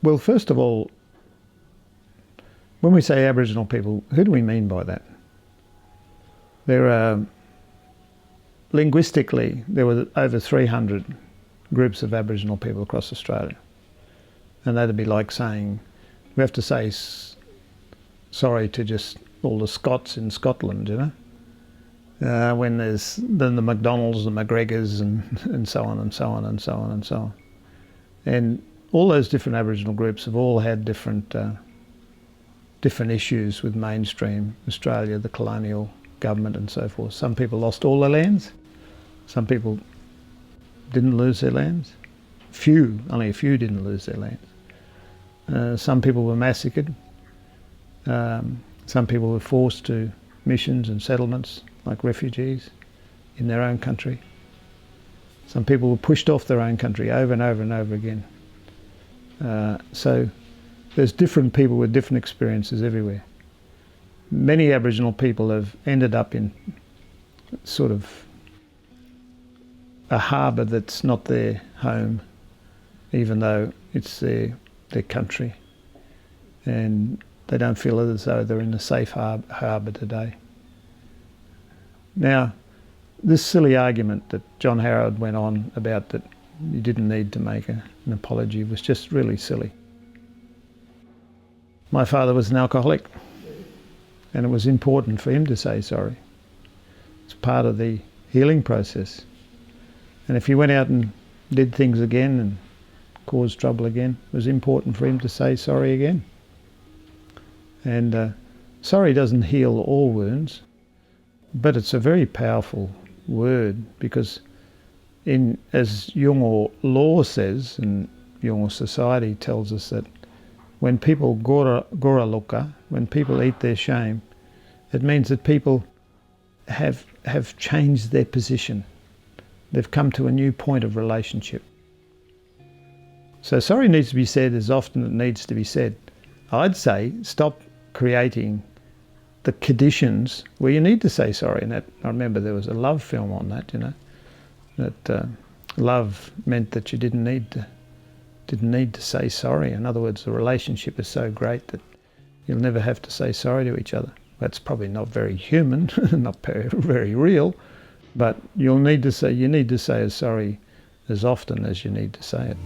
Well, first of all, when we say Aboriginal people, who do we mean by that? There are, linguistically, there were over 300 groups of Aboriginal people across Australia. And that'd be like saying, we have to say sorry to just all the Scots in Scotland, you know? When there's then the McDonalds, the McGregors, and so on and so on and so on and so on. And all those different Aboriginal groups have all had different issues with mainstream Australia, the colonial government and so forth. Some people lost all their lands. Some people didn't lose their lands. Only a few didn't lose their lands. Some people were massacred. Some people were forced to missions and settlements like refugees in their own country. Some people were pushed off their own country over and over and over again. So there's different people with different experiences everywhere. Many Aboriginal people have ended up in sort of a harbour that's not their home, even though it's their country. And they don't feel as though they're in a safe harbour today. Now, this silly argument that John Howard went on about that you didn't need to make an apology was just really silly. My father was an alcoholic, and it was important for him to say sorry. It's part of the healing process. And if he went out and did things again and caused trouble again, it was important for him to say sorry again. And sorry doesn't heal all wounds, but it's a very powerful word, because as Yolngu law says, and Yolngu society tells us, that when people gora luka, when people eat their shame, it means that people have changed their position. They've come to a new point of relationship. So sorry needs to be said as often as it needs to be said. I'd say stop creating the conditions where you need to say sorry. And I remember there was a love film on that, you know, that love meant that you didn't need to say sorry. In other words, the relationship is so great that you'll never have to say sorry to each other. That's probably not very human, not very real, but you need to say sorry as often as you need to say it.